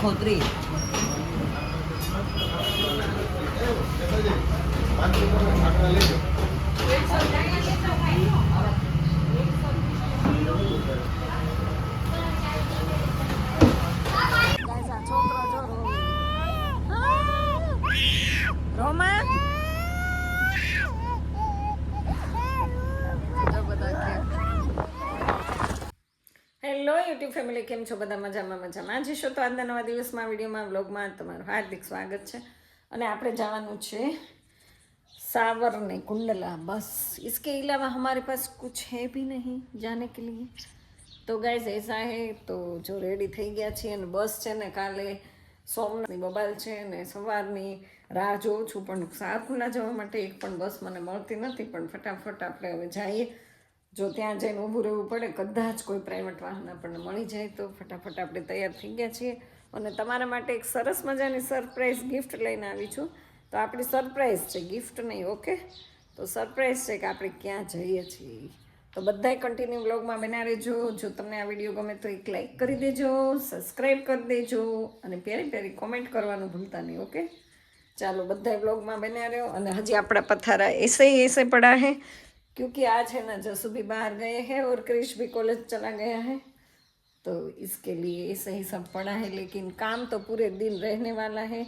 ખોતરી છોકરો જો રોમા hello YouTube family, કેમ છો બધા? મજામાં જશો તો આજના નવા દિવસમાં વિડીયોમાં વ્લોગમાં તમારું હાર્દિક સ્વાગત છે। અને આપણે જવાનું છે सावर ने कुंडला, बस इसके अलावा हमारे पास कुछ है भी नहीं जाने के लिए। तो गाइस ऐसा है, तो जो रेडी થઈ ગયા છે અને બસ છે ને કાલે સોમનાથની બબાલ છે ને સવારની રાહ જોઉં છું, પણ સારકુંડલા જવા માટે એક પણ બસ મને મળતી નથી। પણ ફટાફટ આપણે હવે જઈએ, જો ત્યાં જઈને ઊભું રહેવું પડે, કદાચ કોઈ પ્રાઇવેટ વાહન આપણને મળી જાય તો ફટાફટ આપણે તૈયાર થઈ ગયા છીએ। અને તમારા માટે એક સરસ મજાની સરપ્રાઈઝ ગિફ્ટ લઈને આવી છું। તો આપણી સરપ્રાઈઝ છે, ગિફ્ટ નહીં, ઓકે? તો સરપ્રાઈઝ છે કે આપણે ક્યાં જઈએ છીએ। તો બધાય કન્ટિન્યુ વ્લોગમાં બના રહેજો। જો તમને આ વિડીયો ગમે તો એક લાઈક કરી દેજો, સબસ્ક્રાઈબ કરી દેજો અને પ્યારી પ્યારી કોમેન્ટ કરવાનું ભૂલતા નહીં, ઓકે? ચાલો બધાય વ્લોગમાં બના રહ્યો। અને હજી આપણા પથારા ऐसे पड़ा है क्योंकि आज है ना जसू भी बाहर गए हैं और क्रिश भी कॉलेज चला गया है, तो इसके लिए ऐसे ही सब पड़ा है। लेकिन काम तो पूरे दिन रहने वाला है,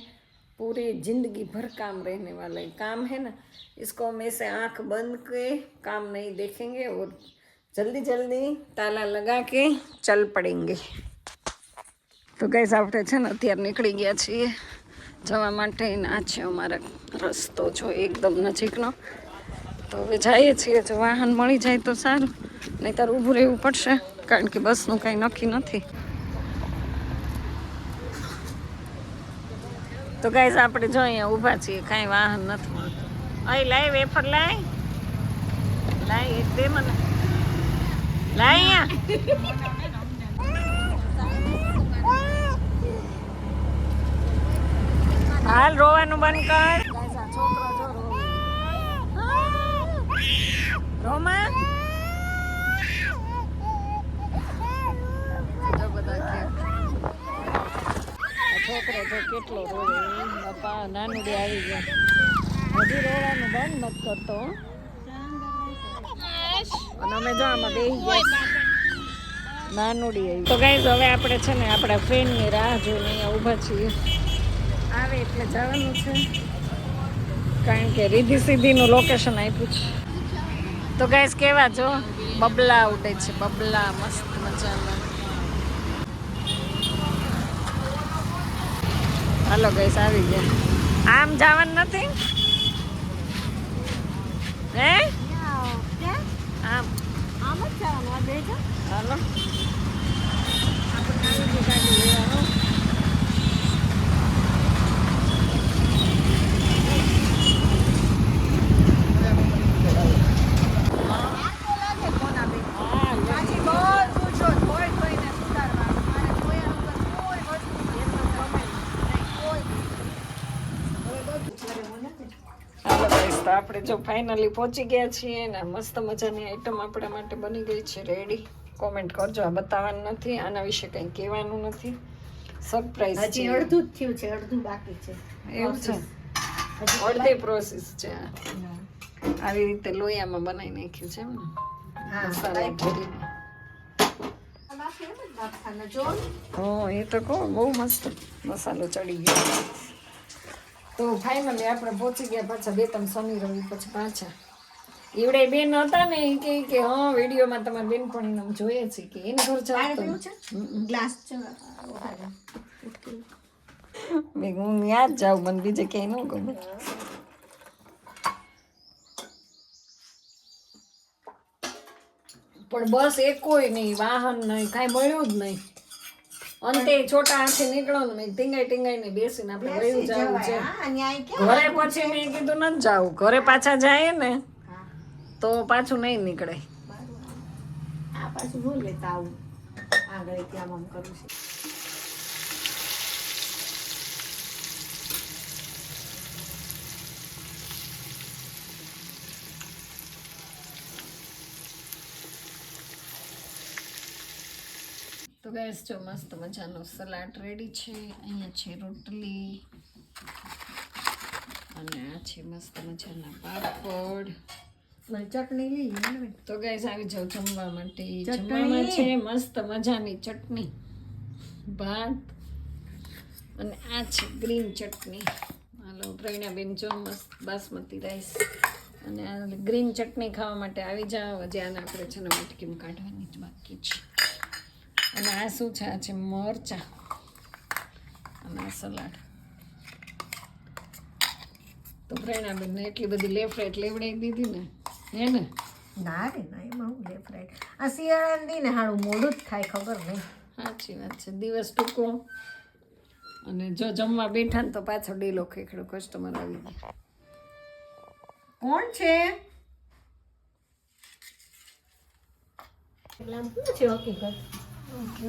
पूरी ज़िंदगी भर काम रहने वाला है। काम है ना, इसको हम ऐसे आँख बंद के काम नहीं देखेंगे और जल्दी जल्दी ताला लगा के चल पड़ेंगे। તો ગાઈસ આપણે છે ને અત્યારે નીકળી ગયા છીએ જવા માટે। આ છે અમારા રસ્તો, જો એકદમ નજીકનો। તો હવે જઈએ છીએ, જો વાહન મળી જાય તો સારું, નહીંતર ઊભું રહેવું પડશે, કારણ કે બસનું કાંઈ નક્કી નથી। તો ગાઈસ આપણે જો અહીંયા ઊભા છીએ, કાંઈ વાહન નથી મળતું। અહીં લાય વેફર, લાય એક દે મને, લાય અહીંયા। હાલ રોવાનું બંધ કર। છોકરો જો રોમા જો બધા છોકરો જો કેટલો રોવે, બાપા નાનુડી આવી ગયા, હજી રોવાનું બંધ નથી કરતો। અને અમે જો આમાં બેસી ગયા, નાનુડી આવી। તો ગાઈસ હવે આપણે છે ને આપણા ફ્રેન્ડની રાહ જોઈને અહીંયા ઊભા છીએ, આવે એટલે જવાનું છે, કારણ કે રીધી સીધીનું લોકેશન આપ્યું છે। તો ગાઈસ કેવા જો બબલા ઉડે છે, બબલા મસ્ત મજાના। હાલો ગાઈસ આવી ગયા। આમ જવાનું નથી હે, આમ આમ જ જવાનું, આ બેજો હાલો આપણે આવી ગાડી લેવાનું। તો આપણે જો ફાઇનલી પહોંચી ગયા છીએ ને મસ્ત મજાની આઈટમ આપણા માટે બની ગઈ છે રેડી। કોમેન્ટ કરજો, આ બતાવવાનું નથી, આના વિશે કંઈ કહેવાનું નથી, સરપ્રાઈઝ છે। અડધું જ થયું છે, અડધું બાકી છે, એવું છે, અડધી પ્રોસેસ છે। આવી રીતે લોયામાં બનાવી નાખ્યું છે એમ ને, મસાલા ભરીને। હા એ તો કહો, બહુ મસ્ત મસાલો ચડી ગયો। તો ફાઇનલી આપણે પહોંચી ગયા પાછા 2-3 શનિ રવિ પછી પાછા। એવડે બેન હતા ને એ કે હા વિડીયોમાં તમારી બેનપણીને જોઈએ છે કે એને ઘર ચાલતું ગ્લાસ છે, મેં હું યાદ જાઉં, મને બીજે ક્યાંય ન ગમે। પણ બસ એક કોઈ નહીં, વાહન નહીં, કાંઈ મળ્યું જ નહીં। અંતે છોટા હાથે નીકળવાનું, મેં ટીંગાઈ ને બેસીને આપણે વયું જવું છે ઘરે। પછી મેં કીધું નથી જાવું, ઘરે પાછા જાય ને તો પાછું નહીં નીકળે। આ પાછું ભૂલ લેતા આવું આગળ ત્યાં આમ કરું છે। તો ગેસ જો મસ્ત મજાનો સલાડ રેડી છે. અહીંયા છે રોટલી અને આ છે મસ્ત મજાના પાપડ. ચટણી લીધી તો ગાઈસ આવી જાવ જમવા માટે. જમવામાં છે મસ્ત મજાની ચટણી, ભાત અને આ છે ગ્રીન ચટણી. હાલો પ્રવીણાબેન જો મસ્ત બાસમતી રાઈસ અને આ ગ્રીન ચટણી ખાવા માટે આવી જાવ. હજી આને આપણે છે ને વાટકીમાં કાઢવાની જ બાકી છે. અને આ શું છે? આ છે મરચાં અને આ સલાડ. તો પ્રવીણાબેનને એટલી બધી લેફ્ટ લેવડાવી દીધી ને હે ને? ના રે ના, એમાં હું લે ફ્રાઈડ આ શિયાળાની દી ને હારું મોડું જ થાય, ખબર નહીં. સાચી વાત છે. દિવસ ટૂંકો અને જો જમવા બેઠા ને તો પાછો ડેલો ખેખડો કસ્ટમર આવી ગયા. કોણ છે? શું છે હકીકત?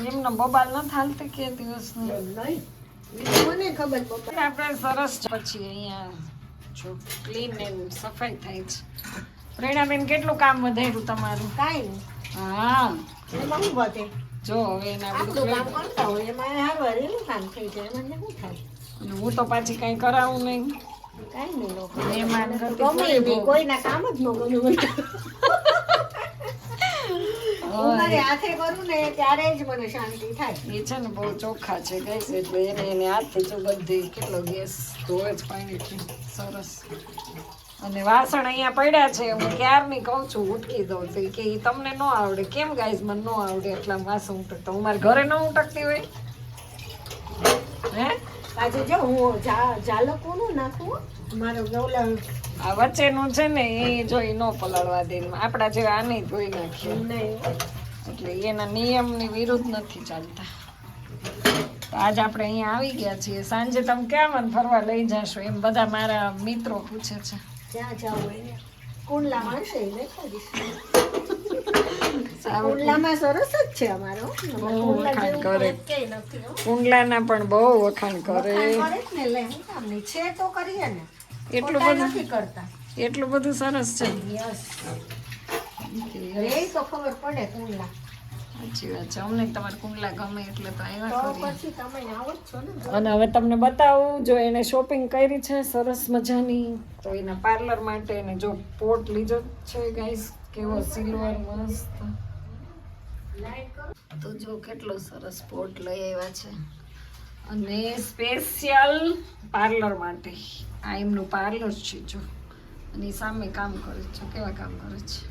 એમનો બબાલ ન હાલતી કે દિવસ મને ખબર પપ્પા. આપણે સરસ પછી અહીંયા જો ક્લીન એન્ડ સફાઈ થાય છે. પ્રેરણાબેન કેટલું કામ વધાર્યું તમારું? કાંઈ નહીં. હા એમાં શું વધે? જો હવે એના આપણું બધું કામ કરતા હોય એમાં હારું હારેલું કામ થઈ જાય, એમાં શું થાય? અને હું તો પાછી કઈ કરાવું નહીં. કાંઈ નહીં લોકો મહેમાન ગમે કરતી કોઈ નહીં, કોઈના કામ જ ન ગમે મને. હું મારી હાથે કરું ને ત્યારે જ મને શાંતિ થાય. એ છે ને બહુ ચોખ્ખા છે ગેસ, એટલે એને હાથથી જો બધી કેટલો ગેસ ધોવે જ પાણીથી સરસ. અને વાસણ અહીંયા પડ્યા છે, હું ક્યારની કહું છું ઉટકી દઉં તો કે ઈ તમને ન આવડે. કેમ ગાઈસ મને ન આવડે એટલા વાસણ ઉટકતા? હું મારા ઘરે ન ઉટકતી હોય હે? આજે જો હું જાલો કોનું નાખું મારો ગૌલા આ વચ્ચેનું છે ને એ જોઈ ન પલાળવા દે. આપણા જેવા આને ધોઈ નાખીએ નહીં. એટલે એના નિયમની વિરુદ્ધ નથી ચાલતા. તો આજ આપણે અહીંયા આવી ગયા છીએ. સાંજે તમે ક્યાં મને ફરવા લઈ જશો એમ બધા મારા મિત્રો પૂછે છે. જ્યાં જાવું હોય કુંડલામાં હશે એ દેખાડીશ. કુંડલામાં સરસ જ છે અમારો. વખાણ કરે. ક્યાંય નથી હો. કુંડલાના પણ બહુ વખાણ કરે. વખાણ કરે જ ને, લે હું કામ નહીં છે તો કરીએ ને. એટલું ખોટા બધું નથી કરતા. એટલું બધું સરસ છે. યસ, એ તો ખબર પડે કુંડલા. સાચી વાત છે. અમને તમારે કુંડલા ગમે એટલે તો તો આવ્યા કરીએ. પછી તમે આવો જ છો ને. અને હવે તમને બતાવું જો એને શોપિંગ કરી છે સરસ મજાની. તો એના પાર્લર માટે એને જો પોટ લીધો છે ગાઈસ, કેવો સિલ્વર મસ્ત. તો જો કેટલો સરસ પોટ લઈ આવ્યા છે અને સ્પેશિયલ પાર્લર માટે. આ એમનું પાર્લર છે જો, અને ઈ સામે કામ કરે છે. કેવા કામ કરે છે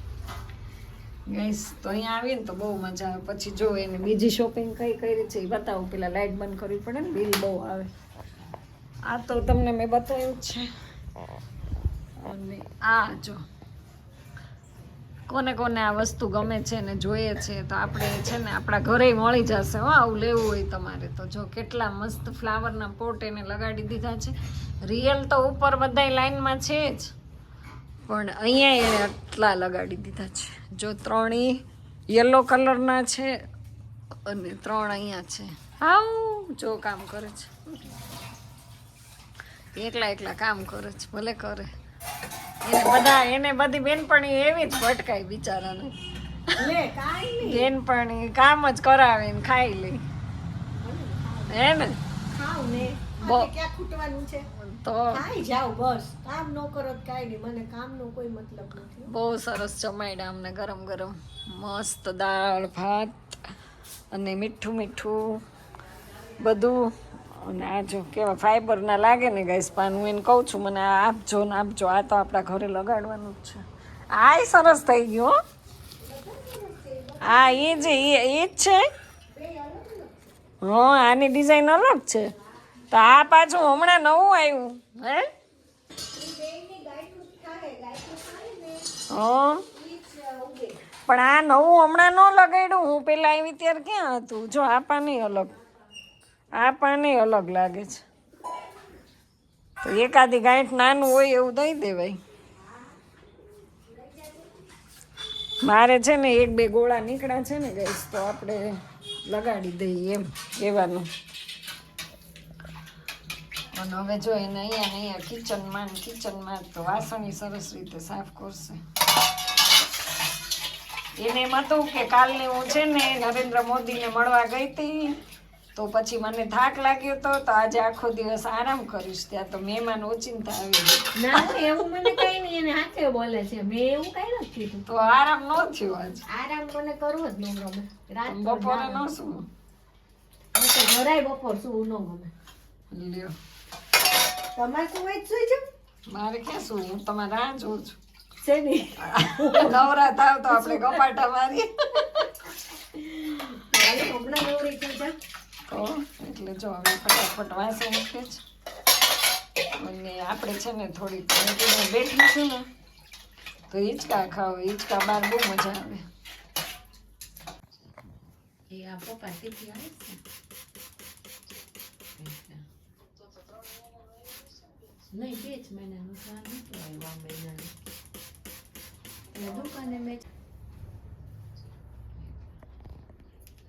ગાઈસ. તો અહીંયા આવીએ ને તો બહુ મજા આવે. પછી જો એને બીજી શોપિંગ કઈ કરી છે એ બતાવું. પેલા લાઇટ બંધ કરવી પડે ને, બિલ બહુ આવે. આ તો તમને મેં બતાવ્યું જ છે. અને આ જો કોને કોને આ વસ્તુ ગમે છે ને જોઈએ છે તો આપણે છે ને આપણા ઘરે મળી જશે હો. આવું લેવું હોય તમારે તો જો કેટલા મસ્ત ફ્લાવરના પોટ એને લગાડી દીધા છે. રિયલ તો ઉપર બધા લાઈનમાં છે જ, પણ અહીંયા એને આટલા લગાડી દીધા છે. જો 3 યલો કલરના છે અને 3 અહીંયા છે. હાઉ જો કામ કરે છે. એકલા કામ કરે છે. ભલે કરે. એને બધી બેનપણી એવી જ ભટકાય બિચારાને. લે કાંઈ નહીં. બેનપણી કામ જ કરાવે ને ખાઈ લે હે ને. ખાવ ને બહુ. આપણે ક્યાં ખૂટવાનું છે? તો ખાઈ જાવ બસ. કામ ન કરો તો કાંઈ નહીં, મને કામનો કોઈ મતલબ નથી. બહુ સરસ જમાડ્યા અમને ગરમ ગરમ મસ્ત દાળ ભાત અને મીઠું મીઠું બધું. અને આ જો કેવા ફાઈબરના લાગે ને ગાઈસ પાન. હું એને કહું છું મને આ આપજો ને આપજો. આ તો આપણા ઘરે લગાડવાનું જ છે. આય સરસ થઈ ગયો. હા એ જ છે. હા આની ડિઝાઇન અલગ છે. તો આ પાછું હમણાં નવું આવ્યું હે. હા પણ આ નવું હમણાં ન લગાડ્યું. હું પેલા આવી ત્યારે ક્યાં હતું. જો આ પાની અલગ, આ પાની અલગ લાગે છે. તો એકાદી ગાંઠ નાનું હોય એવું દઈ દેવાય. મારે છે ને 1-2 ગોળા નીકળ્યા છે ને ગેસ, તો આપણે લગાડી દઈએ એમ કહેવાનું. અને હવે જો એને અહીંયા કિચનમાં તો વાસણી સરસ રીતે સાફ કરશે. એને એમ હતું કે કાલની હું છે ને નરેન્દ્ર મોદીને મળવા ગઈ હતી તો પછી મને થાક લાગ્યો હતો તો આજે આખો દિવસ આરામ કરીશ. ત્યાં તો મહેમાન ઓચિંતા આવી ગયા. ના એવું મને કઈ નહીં, એને હાથે બોલે છે, મેં એવું કઈ નથી કીધું. તો આરામ ન થયો આજ. આરામ મને કરવો જ ન ગમે. રાત બપોરે ન શું તો જરાય બપોર શું ન ગમે. લ્યો તમારે શું હોય સુઈ જાવ મારે ક્યાં શું, હું તમારે રાહ જોઉં છું. છે નહીં. નવરા થાવ તો આપણે ગપાટા મારીએ. હાલો, હમણાં નવરી થઈ જાવ. તો એટલે જો હવે ફટાફટ વાસણ મૂકે છે અને આપણે છે ને થોડીક બેઠી છું ને તો હિંચકા ખાવ. હિંચકા બહાર બહુ મજા આવે. એ આ પપ્પા તીથી આવે છે. નહીં 2 જ મહિનાનું સાર નતું આવ્યું આ મહિનાનું. એટલે દુકાને મેં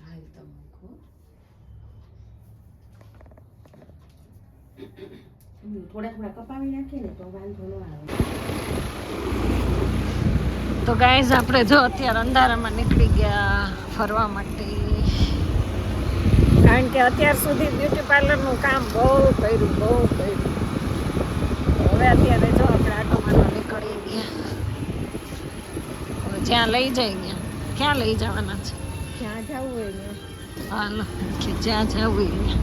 હાલ તો મૂકો. થોડા કપાવી નાખીએ ને તો વાંધો ન આવે. તો ગાઈઝ આપણે જો અત્યારે અંધારામાં નીકળી ગયા ફરવા માટે, કારણ કે અત્યાર સુધી બ્યુટી પાર્લરનું કામ બહુ કર્યું. હવે અત્યારે જો આપણે આટો મારવા નીકળી ગયા. હવે જ્યાં લઈ જાય ત્યાં ક્યાં લઈ જવાના છે? ક્યાં જવું હોય ને હાલો કે જ્યાં જવું હોય ત્યાં.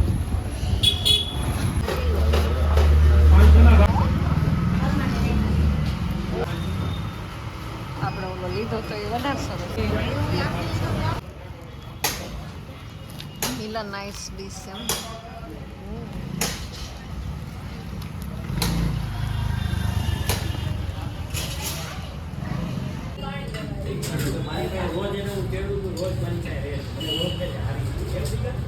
આપણે ઓલો લીધો તો એ વધારે સરસ. મિલા નાઇસ ડીશ એમ.